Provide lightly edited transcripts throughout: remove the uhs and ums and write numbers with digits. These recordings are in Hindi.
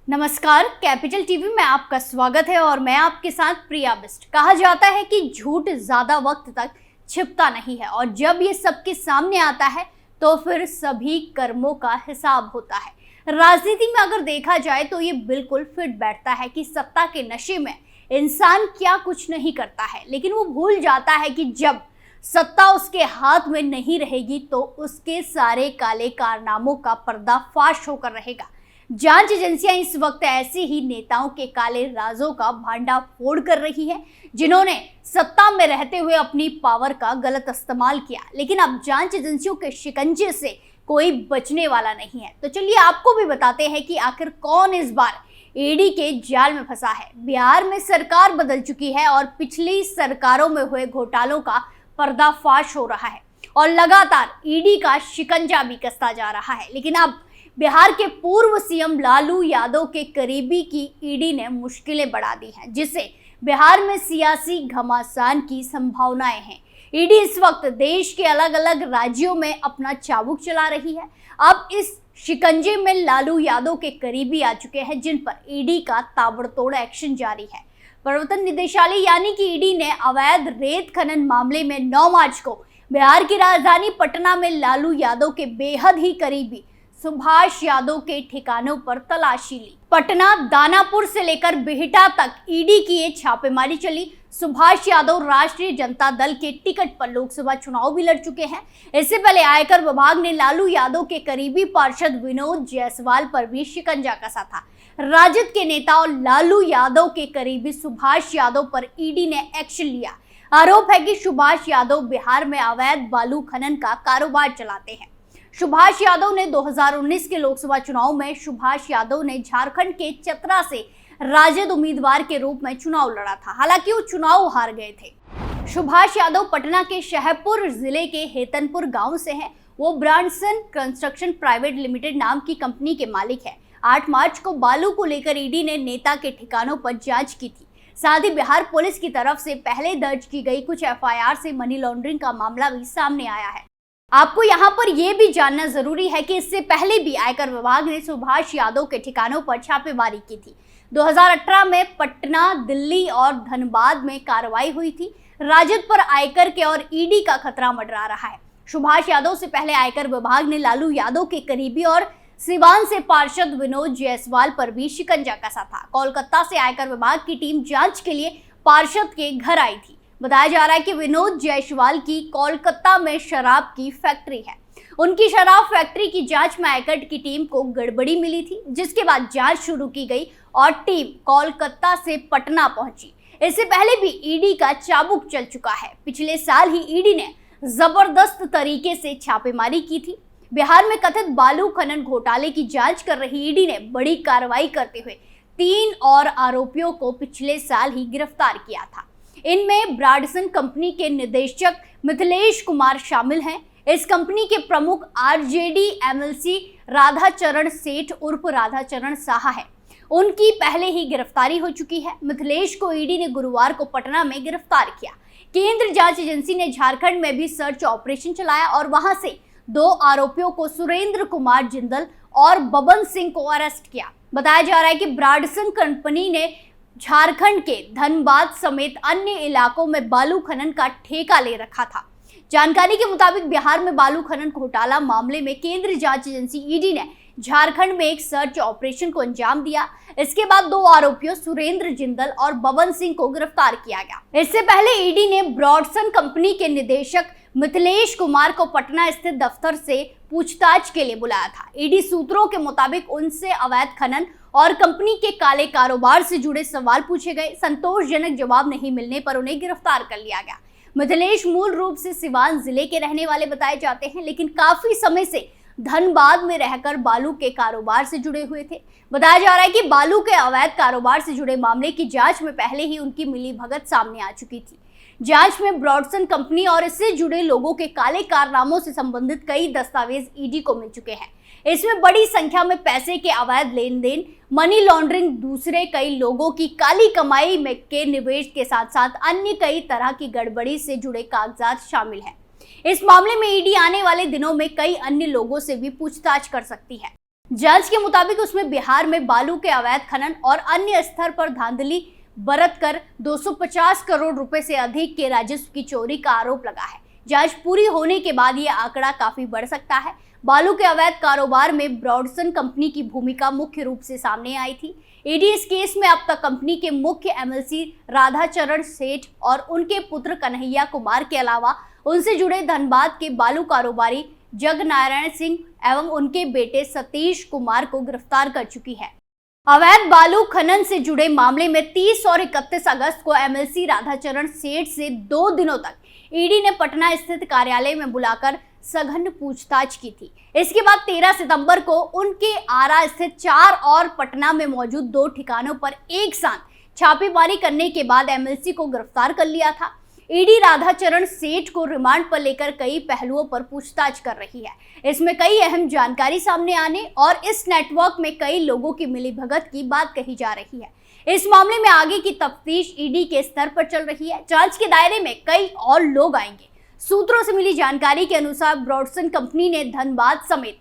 नमस्कार, कैपिटल टीवी में आपका स्वागत है और मैं आपके साथ प्रिया बिस्ट। कहा जाता है कि झूठ ज्यादा वक्त तक छिपता नहीं है और जब ये सबके सामने आता है तो फिर सभी कर्मों का हिसाब होता है। राजनीति में अगर देखा जाए तो ये बिल्कुल फिट बैठता है कि सत्ता के नशे में इंसान क्या कुछ नहीं करता है, लेकिन वो भूल जाता है कि जब सत्ता उसके हाथ में नहीं रहेगी तो उसके सारे काले कारनामों का पर्दाफाश होकर रहेगा। जांच एजेंसियां इस वक्त ऐसे ही नेताओं के काले राजों का भांडाफोड़ कर रही है जिन्होंने सत्ता में रहते हुए अपनी पावर का गलत इस्तेमाल किया, लेकिन अब जांच एजेंसियों के शिकंजे से कोई बचने वाला नहीं है। तो चलिए आपको भी बताते हैं कि आखिर कौन इस बार ईडी के जाल में फंसा है। बिहार में सरकार बदल चुकी है और पिछली सरकारों में हुए घोटालों का पर्दाफाश हो रहा है और लगातार ईडी का शिकंजा भी कसता जा रहा है। लेकिन अब बिहार के पूर्व सीएम लालू यादव के करीबी की ईडी ने मुश्किलें बढ़ा दी हैं, जिससे बिहार में सियासी घमासान की संभावनाएं हैं। ईडी इस वक्त देश के अलग अलग राज्यों में अपना चाबुक चला रही है। अब इस शिकंजे में लालू यादव के करीबी आ चुके हैं, जिन पर ईडी का ताबड़तोड़ एक्शन जारी है। प्रवर्तन निदेशालय यानी कि ईडी ने अवैध रेत खनन मामले में 9 मार्च को बिहार की राजधानी पटना में लालू यादव के बेहद ही करीबी सुभाष यादव के ठिकानों पर तलाशी ली। पटना, दानापुर से लेकर बिहटा तक ईडी की ये छापेमारी चली। सुभाष यादव राष्ट्रीय जनता दल के टिकट पर लोकसभा चुनाव भी लड़ चुके हैं। इससे पहले आयकर विभाग ने लालू यादव के करीबी पार्षद विनोद जायसवाल पर भी शिकंजा कसा था। राजद के नेता और लालू यादव के करीबी सुभाष यादव पर ईडी ने एक्शन लिया। आरोप है कि सुभाष यादव बिहार में अवैध बालू खनन का कारोबार चलाते हैं। सुभाष यादव ने 2019 के लोकसभा चुनाव में सुभाष यादव ने झारखंड के चतरा से राजद उम्मीदवार के रूप में चुनाव लड़ा था। हालांकि वो चुनाव हार गए थे। सुभाष यादव पटना के शहपुर जिले के हेतनपुर गांव से हैं। वो ब्रांडसन कंस्ट्रक्शन प्राइवेट लिमिटेड नाम की कंपनी के मालिक है। 8 मार्च को बालू को लेकर ईडी ने नेता के ठिकानों पर जांच की थी। साथ ही बिहार पुलिस की तरफ से पहले दर्ज की गई कुछ एफआईआर से मनी लॉन्ड्रिंग का मामला भी सामने आया है। आपको यहाँ पर यह भी जानना जरूरी है कि इससे पहले भी आयकर विभाग ने सुभाष यादव के ठिकानों पर छापेमारी की थी। 2018 में पटना, दिल्ली और धनबाद में कार्रवाई हुई थी। राजद पर आयकर के और ईडी का खतरा मंडरा रहा है। सुभाष यादव से पहले आयकर विभाग ने लालू यादव के करीबी और सिवान से पार्षद विनोद जायसवाल पर भी शिकंजा कसा था। कोलकाता से आयकर विभाग की टीम जांच के लिए पार्षद के घर आई थी। बताया जा रहा है कि विनोद जायसवाल की कोलकाता में शराब की फैक्ट्री है। उनकी शराब फैक्ट्री की जांच में आयकर की टीम को गड़बड़ी मिली थी, जिसके बाद जांच शुरू की गई और टीम कोलकाता से पटना पहुंची। इससे पहले भी ईडी का चाबुक चल चुका है। पिछले साल ही ईडी ने जबरदस्त तरीके से छापेमारी की थी। बिहार में कथित बालू खनन घोटाले की जांच कर रही ईडी ने बड़ी कार्रवाई करते हुए 3 और आरोपियों को पिछले साल ही गिरफ्तार किया था। इनमें ब्राडसन कंपनी के निदेशक मिथिलेश कुमार शामिल हैं। इस कंपनी के प्रमुख आरजेडी एमएलसी राधाचरण सेठ उर्फ राधाचरण साहा है। उनकी पहले ही गिरफ्तारी हो चुकी है। मिथिलेश को ईडी ने गुरुवार को पटना में गिरफ्तार किया। केंद्र जांच एजेंसी ने झारखंड में भी सर्च ऑपरेशन चलाया और वहां से 2 आरोपियों को सुरेंद्र कुमार जिंदल और बबन सिंह को अरेस्ट किया। बताया जा रहा है कि ब्राडसन कंपनी ने झारखंड के धनबाद समेत अन्य इलाकों में बालू खनन का ठेका ले रखा था। जानकारी के मुताबिक बिहार में बालू खनन घोटाला मामले में केंद्रीय जांच एजेंसी ईडी ने झारखंड में एक सर्च ऑपरेशन को अंजाम दिया। इसके बाद 2 आरोपियों सुरेंद्र जिंदल और बबन सिंह को गिरफ्तार किया गया। इससे पहले ईडी ने ब्रॉडसन कंपनी के निदेशक मिथिलेश कुमार को पटना स्थित दफ्तर से पूछताछ के लिए बुलाया था। ईडी सूत्रों के मुताबिक उनसे अवैध खनन और कंपनी के काले कारोबार से जुड़े सवाल पूछे गए। संतोषजनक जवाब नहीं मिलने पर उन्हें गिरफ्तार कर लिया गया। मिथिलेश मूल रूप से सिवान जिले के रहने वाले बताए जाते हैं, लेकिन काफी समय से धनबाद में रहकर बालू के कारोबार से जुड़े हुए थे। बताया जा रहा है कि बालू के अवैध कारोबार से जुड़े मामले की जांच में पहले ही उनकी मिलीभगत सामने आ चुकी थी। जांच में ब्रॉडसन कंपनी और इससे जुड़े लोगों के काले कारनामों से संबंधित कई दस्तावेज ईडी को मिल चुके हैं। इसमें बड़ी संख्या में पैसे के अवैध लेन देन, मनी लॉन्ड्रिंग, दूसरे कई लोगों की काली कमाई में के निवेश के साथ साथ अन्य कई तरह की गड़बड़ी से जुड़े कागजात शामिल हैं। इस मामले में ईडी आने वाले दिनों में कई अन्य लोगों से भी पूछताछ कर सकती है। जांच के मुताबिक उसमें बिहार में बालू के अवैध खनन और अन्य स्तर पर धांधली बरत कर 250 करोड़ रुपए से अधिक के राजस्व की चोरी का आरोप लगा है। जांच पूरी होने के बाद यह आंकड़ा काफी बढ़ सकता है। बालू के अवैध कारोबार में ब्रॉडसन कंपनी की भूमिका मुख्य रूप से सामने आई थी। ईडी इस केस में अब तक कंपनी के मुख्य एमएलसी राधाचरण सेठ और उनके पुत्र कन्हैया कुमार के अलावा उनसे जुड़े धनबाद के बालू कारोबारी जगनारायण सिंह एवं उनके बेटे सतीश कुमार को गिरफ्तार कर चुकी है। अवैध बालू खनन से जुड़े मामले में 30 और 31 अगस्त को एमएलसी राधाचरण सेठ से 2 दिनों तक ईडी ने पटना स्थित कार्यालय में बुलाकर सघन पूछताछ की थी। इसके बाद 13 सितंबर को उनके आरा स्थित 4 और पटना में मौजूद 2 ठिकानों पर एक साथ छापेमारी करने के बाद एमएलसी को गिरफ्तार कर लिया था। ईडी राधाचरण सेठ को रिमांड पर लेकर कई पहलुओं पर पूछताछ कर रही है। इसमें कई अहम जानकारी सामने आने और इस नेटवर्क में कई लोगों की मिलीभगत की बात कही जा रही है। इस मामले में आगे की तफ्तीश ईडी के स्तर पर चल रही है। जांच के दायरे में कई और लोग आएंगे। सूत्रों से मिली जानकारी के अनुसार ब्रॉडसन कंपनी ने धनबाद समेत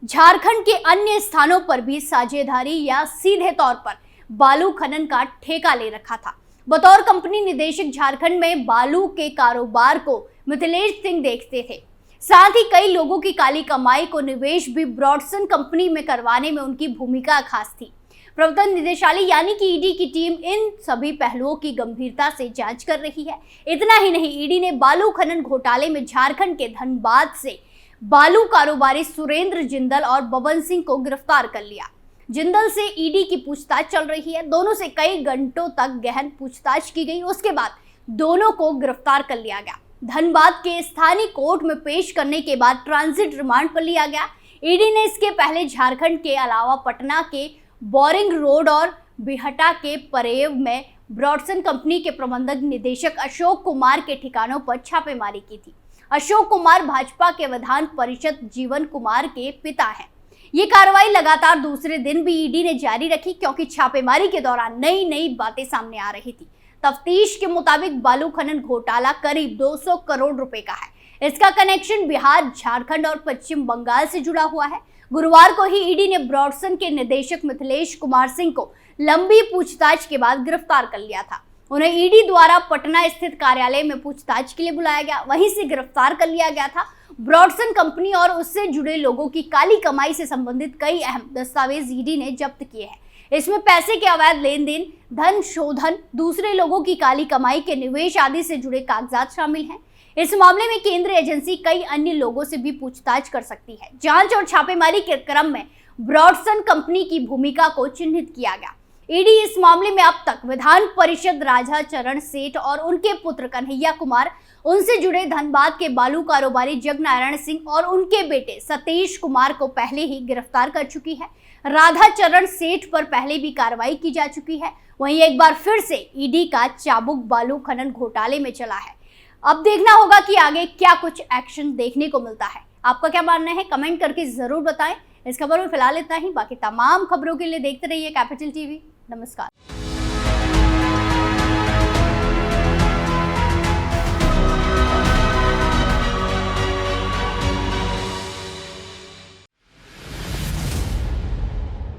झारखंड के अन्य स्थानों पर भी साझेदारी या सीधे तौर पर बालू खनन का ठेका ले रखा था। बतौर कंपनी निदेशक झारखंड में बालू के कारोबार को मिथिलेश सिंह देखते थे। साथ ही कई लोगों की काली कमाई को निवेश भी ब्रॉडसन कंपनी में करवाने में उनकी भूमिका खास थी। प्रवर्तन निदेशालय यानी कि ईडी की टीम इन सभी पहलुओं की गंभीरता से जांच कर रही है। इतना ही नहीं, ईडी ने बालू खनन घोटाले में झारखंड के धनबाद से बालू कारोबारी सुरेंद्र जिंदल और बबन सिंह को गिरफ्तार कर लिया। जिंदल से ईडी की पूछताछ चल रही है। दोनों से कई घंटों तक गहन पूछताछ की गई। उसके बाद दोनों को गिरफ्तार कर लिया गया। धनबाद के स्थानीय कोर्ट में पेश करने के बाद ट्रांजिट रिमांड पर लिया गया। ईडी ने इसके पहले झारखंड के अलावा पटना के बोरिंग रोड और बिहटा के परेव में ब्रॉडसन कंपनी के प्रबंधक निदेशक अशोक कुमार के ठिकानों पर छापेमारी की थी। अशोक कुमार भाजपा के विधान परिषद जीवन कुमार के पिता हैं। ये कार्रवाई लगातार दूसरे दिन भी ईडी ने जारी रखी क्योंकि छापेमारी के दौरान नई नई बातें सामने आ रही थी। तफ्तीश के मुताबिक बालू खनन घोटाला करीब 200 करोड़ रुपए का है। इसका कनेक्शन बिहार, झारखंड और पश्चिम बंगाल से जुड़ा हुआ है। गुरुवार को ही ईडी ने ब्रॉडसन के निदेशक मिथिलेश कुमार सिंह को लंबी पूछताछ के बाद गिरफ्तार कर लिया था। उन्हें ईडी द्वारा पटना स्थित कार्यालय में पूछताछ के लिए बुलाया गया, वहीं से गिरफ्तार कर लिया गया था। ब्रॉडसन कंपनी और उससे जुड़े लोगों की काली कमाई से संबंधित कई अहम दस्तावेज ईडी ने जब्त किए हैं। इसमें पैसे के अवैध लेन देन, धन शोधन, दूसरे लोगों की काली कमाई के निवेश आदि से जुड़े कागजात शामिल हैं। इस मामले में केंद्रीय एजेंसी कई अन्य लोगों से भी पूछताछ कर सकती है। जांच और छापेमारी के क्रम में ब्रॉडसन कंपनी की भूमिका को चिन्हित किया गया। ईडी इस मामले में अब तक विधान परिषद राधाचरण सेठ और उनके पुत्र कन्हैया कुमार, उनसे जुड़े धनबाद के बालू कारोबारी जगनारायण सिंह और उनके बेटे सतीश कुमार को पहले ही गिरफ्तार कर चुकी है। राधाचरण सेठ पर पहले भी कार्रवाई की जा चुकी है। वहीं एक बार फिर से ईडी का चाबुक बालू खनन घोटाले में चला है। अब देखना होगा कि आगे क्या कुछ एक्शन देखने को मिलता है। आपका क्या मानना है, कमेंट करके जरूर बताएं। इस खबर में फिलहाल इतना ही। बाकी तमाम खबरों के लिए देखते रहिए कैपिटल टीवी। नमस्कार।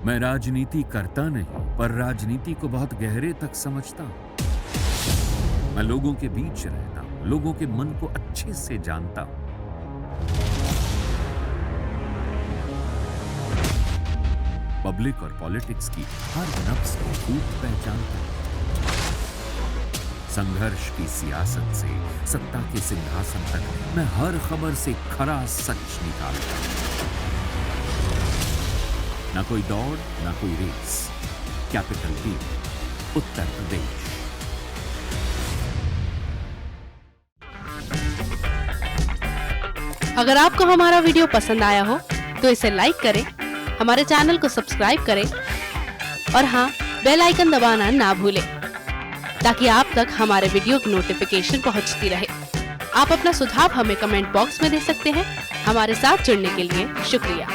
मैं राजनीति करता नहीं, पर राजनीति को बहुत गहरे तक समझता हूं। मैं लोगों के बीच रहता हूं, लोगों के मन को अच्छे से जानता हूं। पब्लिक और पॉलिटिक्स की हर नब्ज को खूब पहचानता हूं। संघर्ष की सियासत से सत्ता के सिंहासन तक मैं हर खबर से खरा सच निकालता हूं। ना कोई दौड़, ना कोई race. Capital TV, Uttar Pradesh. अगर आपको हमारा वीडियो पसंद आया हो तो इसे लाइक करें, हमारे चैनल को सब्सक्राइब करें और हाँ, बेल आइकन दबाना ना भूलें ताकि आप तक हमारे वीडियो की नोटिफिकेशन पहुंचती रहे। आप अपना सुझाव हमें कमेंट बॉक्स में दे सकते हैं। हमारे साथ जुड़ने के लिए शुक्रिया।